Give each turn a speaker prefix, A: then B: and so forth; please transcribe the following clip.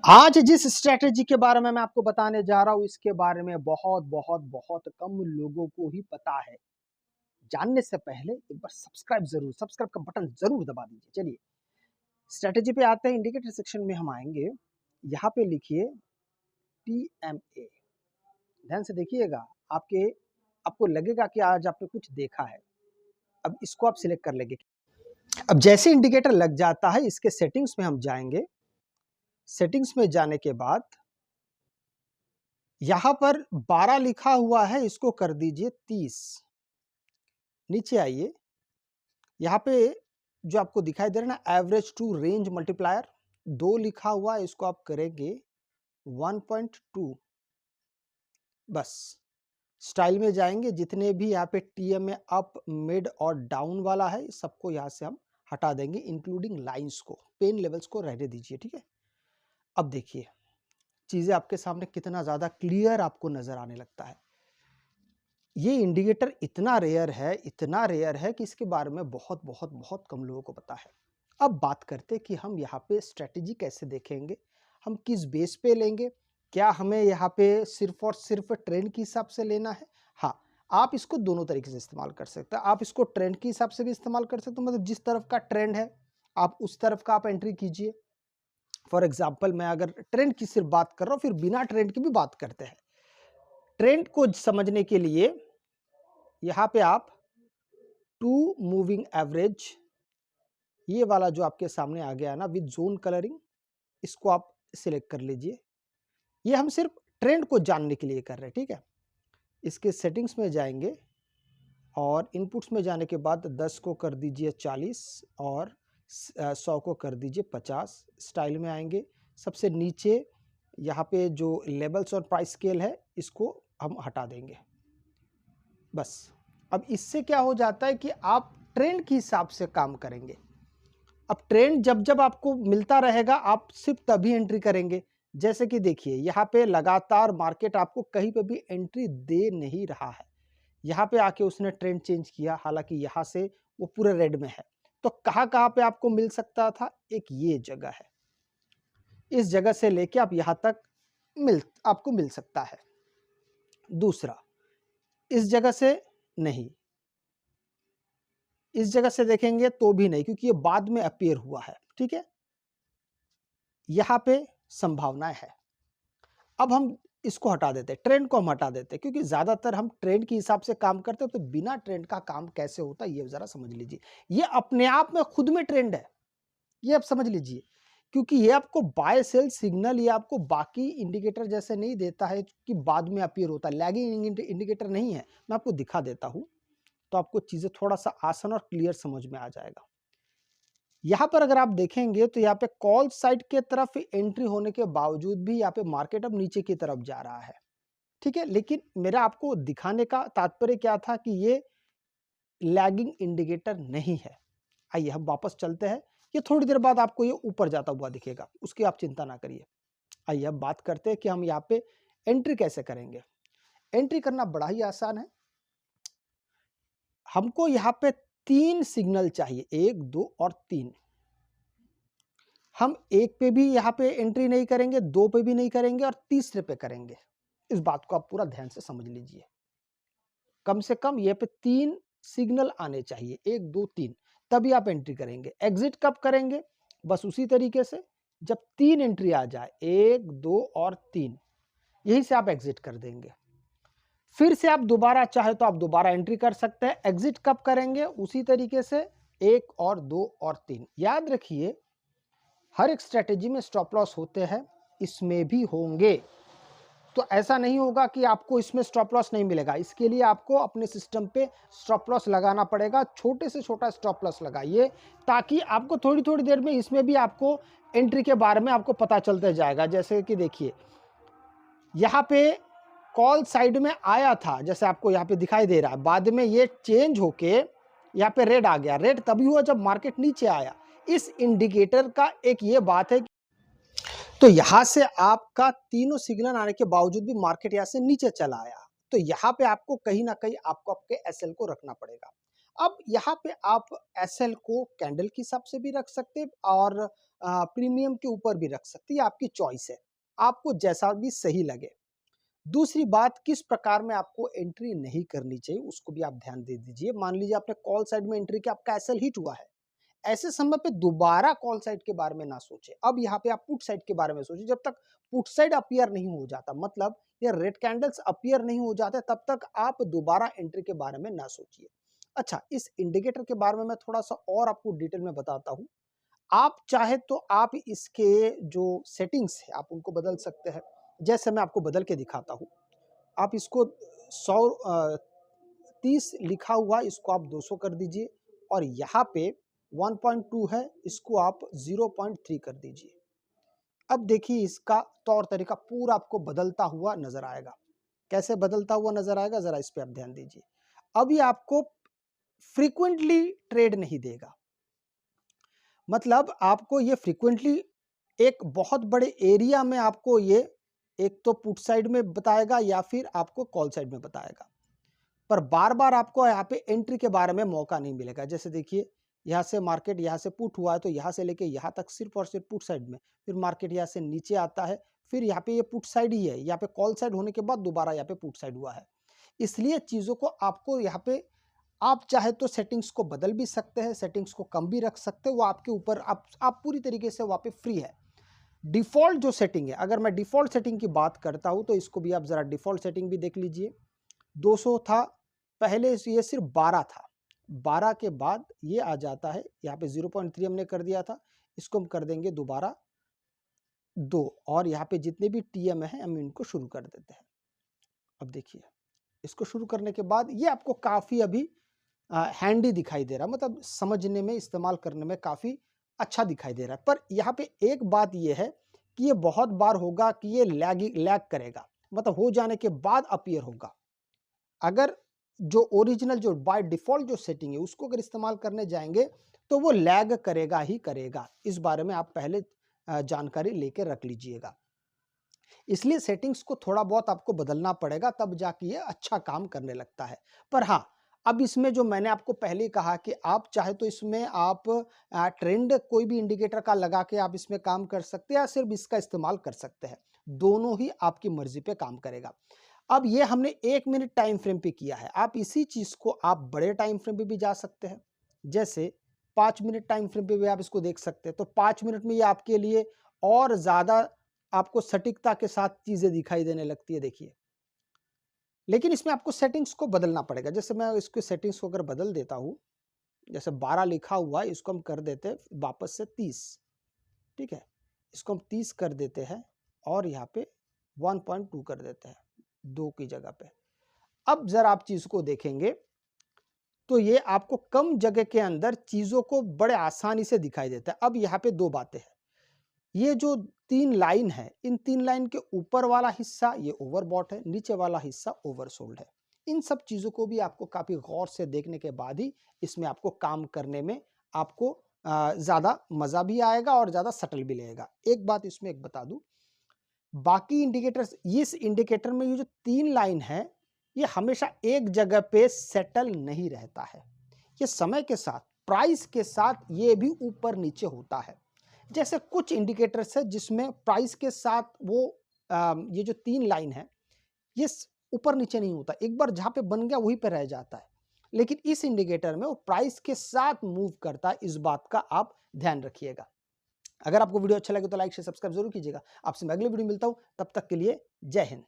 A: आज जिस स्ट्रैटेजी के बारे में मैं आपको बताने जा रहा हूँ, इसके बारे में बहुत बहुत बहुत कम लोगों को ही पता है। जानने से पहले एक बार सब्सक्राइब का बटन जरूर दबा दीजिए। चलिए स्ट्रैटेजी पे आते हैं। इंडिकेटर सेक्शन में हम आएंगे। यहाँ पे लिखिए TMA। ध्यान से देखिएगा। आपको लगेगा कि आज आपने कुछ देखा है। अब इसको आप सिलेक्ट कर लेंगे। अब जैसे इंडिकेटर लग जाता है, इसके सेटिंग्स में हम जाएंगे। सेटिंग्स में जाने के बाद यहां पर 12 लिखा हुआ है, इसको कर दीजिए 30। नीचे आइए। यहाँ पे जो आपको दिखाई दे रहा है ना, एवरेज टू रेंज मल्टीप्लायर 2 लिखा हुआ है, इसको आप करेंगे 1.2। बस स्टाइल में जाएंगे। जितने भी यहाँ पे TMA अप मिड और डाउन वाला है, सबको यहाँ से हम हटा देंगे, इंक्लूडिंग लाइंस को। पेन लेवल्स को रहने दीजिए। ठीक है। अब देखिए चीजें आपके सामने कितना ज्यादा क्लियर आपको नजर आने लगता है। ये इंडिकेटर इतना रेयर है कि इसके बारे में बहुत बहुत बहुत कम लोगों को पता है। अब बात करते हैं कि हम यहाँ पे स्ट्रेटेजी कैसे देखेंगे, हम किस बेस पे लेंगे। क्या हमें यहाँ पे सिर्फ और सिर्फ ट्रेंड के हिसाब से लेना है? हाँ, आप इसको दोनों तरीके से इस्तेमाल कर सकते हैं। आप इसको ट्रेंड के हिसाब से भी इस्तेमाल कर सकते हो, मतलब जिस तरफ का ट्रेंड है आप उस तरफ का आप एंट्री कीजिए। फॉर एग्जाम्पल मैं अगर ट्रेंड की सिर्फ बात कर रहा हूँ, फिर बिना ट्रेंड की भी बात करते हैं। ट्रेंड को समझने के लिए यहाँ पे आप 2 मूविंग एवरेज, ये वाला जो आपके सामने आ गया ना विद जोन कलरिंग, इसको आप सिलेक्ट कर लीजिए। ये हम सिर्फ ट्रेंड को जानने के लिए कर रहे हैं। ठीक है। इसके सेटिंग्स में जाएंगे और इनपुट्स में जाने के बाद 10 को कर दीजिए 40 और 100 को कर दीजिए 50। स्टाइल में आएंगे। सबसे नीचे यहाँ पे जो लेवल्स और प्राइस स्केल है, इसको हम हटा देंगे। बस अब इससे क्या हो जाता है कि आप ट्रेंड के हिसाब से काम करेंगे। अब ट्रेंड जब जब आपको मिलता रहेगा, आप सिर्फ तभी एंट्री करेंगे। जैसे कि देखिए यहाँ पे लगातार मार्केट आपको कहीं पे भी एंट्री दे नहीं रहा है। यहाँ पे आके उसने ट्रेंड चेंज किया, हालांकि यहाँ से वो पूरे रेड में है। तो कहाँ कहाँ पे आपको मिल सकता था? एक ये जगह है, इस जगह से लेके आप यहाँ तक आपको मिल सकता है। दूसरा, इस जगह से नहीं, इस जगह से देखेंगे तो भी नहीं, क्योंकि ये बाद में अपीयर हुआ है। ठीक है। यहां पे संभावनाएं है। अब हम इसको हटा देते हैं, ट्रेंड को हम हटा देते हैं, क्योंकि ज्यादातर हम ट्रेंड के हिसाब से काम करते हैं। तो बिना ट्रेंड का काम कैसे होता है ये जरा समझ लीजिए। ये अपने आप में खुद में ट्रेंड है, ये आप समझ लीजिए। क्योंकि ये आपको बाय सेल सिग्नल, ये आपको बाकी इंडिकेटर जैसे नहीं देता है कि बाद में अपीयर होता है। लैगिंग इंडिकेटर नहीं है। मैं आपको दिखा देता हूं तो आपको चीजें थोड़ा सा आसान और क्लियर समझ में आ जाएगा। यहाँ पर अगर आप देखेंगे तो यहाँ पे कॉल साइड के तरफ एंट्री होने के बावजूद भी यहाँ पे मार्केट अब नीचे की तरफ जा रहा है। ठीक है। लेकिन मेरा आपको दिखाने का तात्पर्य क्या था कि ये लैगिंग इंडिकेटर नहीं है। आइए हम वापस चलते हैं। ये थोड़ी देर बाद आपको ये ऊपर जाता हुआ दिखेगा, उसकी आप चिंता ना करिए। आइए अब बात करते हैं कि हम यहाँ पे एंट्री कैसे करेंगे। एंट्री करना बड़ा ही आसान है। हमको यहाँ पे 3 सिग्नल चाहिए, 1 2 और 3। हम 1 पे भी यहाँ पे एंट्री नहीं करेंगे, 2 पे भी नहीं करेंगे और तीसरे पे करेंगे। इस बात को आप पूरा ध्यान से समझ लीजिए। कम से कम ये पे 3 सिग्नल आने चाहिए, 1 2 3, तभी आप एंट्री करेंगे। एग्जिट कब करेंगे? बस उसी तरीके से, जब 3 एंट्री आ जाए, 1 2 और 3, यहीं से आप एग्जिट कर देंगे। फिर से आप दोबारा चाहे तो आप दोबारा एंट्री कर सकते हैं। एग्जिट कब करेंगे? उसी तरीके से, 1 और 2 और 3। याद रखिए हर एक स्ट्रेटेजी में स्टॉप लॉस होते हैं, इसमें भी होंगे। तो ऐसा नहीं होगा कि आपको इसमें स्टॉप लॉस नहीं मिलेगा। इसके लिए आपको अपने सिस्टम पे स्टॉप लॉस लगाना पड़ेगा। छोटे से छोटा स्टॉप लॉस लगाइए, ताकि आपको थोड़ी थोड़ी देर में इसमें भी आपको एंट्री के बारे में आपको पता चलते जाएगा। जैसे कि देखिए यहाँ पे कॉल साइड में आया था, जैसे आपको यहाँ पे दिखाई दे रहा है, बाद में ये चेंज होके यहाँ पे रेड आ गया। रेड तभी हुआ जब मार्केट नीचे आया। इस इंडिकेटर का एक ये बात है, तो यहां से आपका तीनों सिग्नल आने के बावजूद भी मार्केट यहां से नीचे चला आया। तो यहाँ पे आपको कहीं ना कहीं आपको आपके एसएल को रखना पड़ेगा। अब यहाँ पे आप एसएल को कैंडल के हिसाब से भी रख सकते हैं और प्रीमियम के ऊपर भी रख सकते हैं, आपकी चॉइस है, आपको जैसा भी सही लगे। दूसरी बात, किस प्रकार में आपको एंट्री नहीं करनी चाहिए उसको भी आप ध्यान दे दीजिए। मान लीजिए आपने कॉल साइड में एंट्री किया, आपका एसएल हिट हुआ है, ऐसे समय पे दोबारा कॉल साइड के बारे में ना सोचें। अब यहाँ पे आप पुट साइड के बारे में सोचिए। जब तक पुट साइड अपीयर नहीं हो जाता, मतलब ये रेड कैंडल्स अपीयर नहीं हो जाते, तब तक आप दोबारा एंट्री के बारे में ना सोचिए। अच्छा, इस इंडिकेटर के बारे में मैं थोड़ा सा और आपको डिटेल में बताता हूँ। आप चाहे तो आप इसके जो सेटिंग्स है आप उनको बदल सकते हैं। जैसे मैं आपको बदल के दिखाता हूँ। आप इसको 30 लिखा हुआ, इसको आप 200 कर दीजिए, और यहाँ पे 1.2 है, इसको आप 0.3 कर दीजिए। अब देखिए इसका तौर तरीका पूरा आपको बदलता हुआ नजर आएगा। कैसे बदलता हुआ नजर आएगा, जरा इस पे आप ध्यान दीजिए। अब ये आपको फ्रीक्वेंटली ट्रेड नहीं देगा, मतलब आपको ये फ्रीक्वेंटली एक बहुत बड़े एरिया में आपको ये एक तो पुट साइड में बताएगा या फिर आपको कॉल साइड में बताएगा, पर बार बार आपको यहाँ पे एंट्री के बारे में मौका नहीं मिलेगा। जैसे देखिए, यहाँ से मार्केट यहाँ से पुट हुआ है, तो यहाँ से लेके यहाँ तक सिर्फ और सिर्फ पुट साइड में, फिर मार्केट यहाँ से नीचे आता है, फिर यहाँ पे ये पुट साइड ही है, यहाँ पे कॉल साइड होने के बाद दोबारा यहाँ पे पुट साइड हुआ है। इसलिए चीज़ों को आपको यहाँ पे, आप चाहे तो सेटिंग्स को बदल भी सकते हैं, सेटिंग्स को कम भी रख सकते हैं, वो आपके ऊपर, आप पूरी तरीके से वहाँ पे फ्री है। डिफ़ॉल्ट जो सेटिंग है, अगर मैं डिफ़ॉल्ट सेटिंग की बात करता हूँ तो इसको भी आप ज़रा डिफ़ॉल्ट सेटिंग भी देख लीजिए। 200 था पहले, ये सिर्फ 12 था, 12 के बाद ये आ जाता है, यहाँ पे 0.3 हमने कर दिया था, इसको हम कर देंगे दोबारा 2, और यहाँ पे जितने भी टीएम हैं हम इनको शुरू कर देते हैं। अब देखिए, इसको शुरू करने के बाद ये आपको काफ़ी अभी हैंडी दिखाई दे रहा है, मतलब समझने में, इस्तेमाल करने में काफ़ी अच्छा दिखाई दे रहा है। पर यहाँ पे एक बात ये है कि ये बहुत बार होगा कि ये लैग करेगा, मतलब हो जाने के बाद अपीयर होगा। अगर जो ओरिजिनल, जो बाय डिफ़ॉल्ट जो सेटिंग है उसको अगर इस्तेमाल करने जाएंगे तो वो लैग करेगा ही करेगा। इस बारे में आप पहले जानकारी लेके रख लीजिएगा। इसलिए सेटिंग्स को थोड़ा बहुत आपको बदलना पड़ेगा, तब जाके ये अच्छा काम करने लगता है। पर हाँ, अब इसमें जो मैंने आपको पहले कहा कि आप चाहे तो इसमें आप ट्रेंड कोई भी इंडिकेटर का लगा के आप इसमें काम कर सकते हैं, या सिर्फ इसका इस्तेमाल कर सकते हैं। दोनों ही आपकी मर्जी पे काम करेगा। अब ये हमने 1 मिनट टाइम फ्रेम पे किया है, आप इसी चीज़ को आप बड़े टाइम फ्रेम पे भी जा सकते हैं। जैसे 5 मिनट टाइम फ्रेम पे भी आप इसको देख सकते हैं। तो 5 मिनट में ये आपके लिए और ज़्यादा आपको सटीकता के साथ चीज़ें दिखाई देने लगती है, देखिए। लेकिन इसमें आपको सेटिंग्स को बदलना पड़ेगा। जैसे मैं इसके सेटिंग्स को अगर बदल देता हूँ, जैसे 12 लिखा हुआ है, इसको हम कर देते हैं वापस से 30, ठीक है। इसको हम 30 कर देते हैं, और यहाँ पे 1.2 कर देते हैं, 2 की जगह पे। अब ज़रा आप चीज़ को देखेंगे तो ये आपको कम जगह के अंदर चीज़ों को बड़े आसानी से दिखाई देता है। अब यहाँ पे 2 बातें हैं। ये जो 3 लाइन है, इन 3 लाइन के ऊपर वाला हिस्सा ये ओवरबॉट है, नीचे वाला हिस्सा ओवरसोल्ड है। इन सब चीज़ों को भी आपको काफ़ी गौर से देखने के बाद ही इसमें आपको काम करने में आपको ज़्यादा मज़ा भी आएगा और ज़्यादा सटल भी लगेगा। एक बात इसमें एक बता दूँ, बाकी इंडिकेटर्स, इस इंडिकेटर में ये जो 3 लाइन है, ये हमेशा एक जगह पे सेटल नहीं रहता है। ये समय के साथ, प्राइस के साथ ये भी ऊपर नीचे होता है। जैसे कुछ इंडिकेटर्स है जिसमें प्राइस के साथ वो ये जो 3 लाइन है, ये ऊपर नीचे नहीं होता, एक बार जहाँ पे बन गया वहीं पे रह जाता है। लेकिन इस इंडिकेटर में वो प्राइस के साथ मूव करता है, इस बात का आप ध्यान रखिएगा। अगर आपको वीडियो अच्छा लगे तो लाइक शेयर सब्सक्राइब जरूर कीजिएगा। आपसे मैं अगले वीडियो में मिलता हूँ, तब तक के लिए जय हिंद।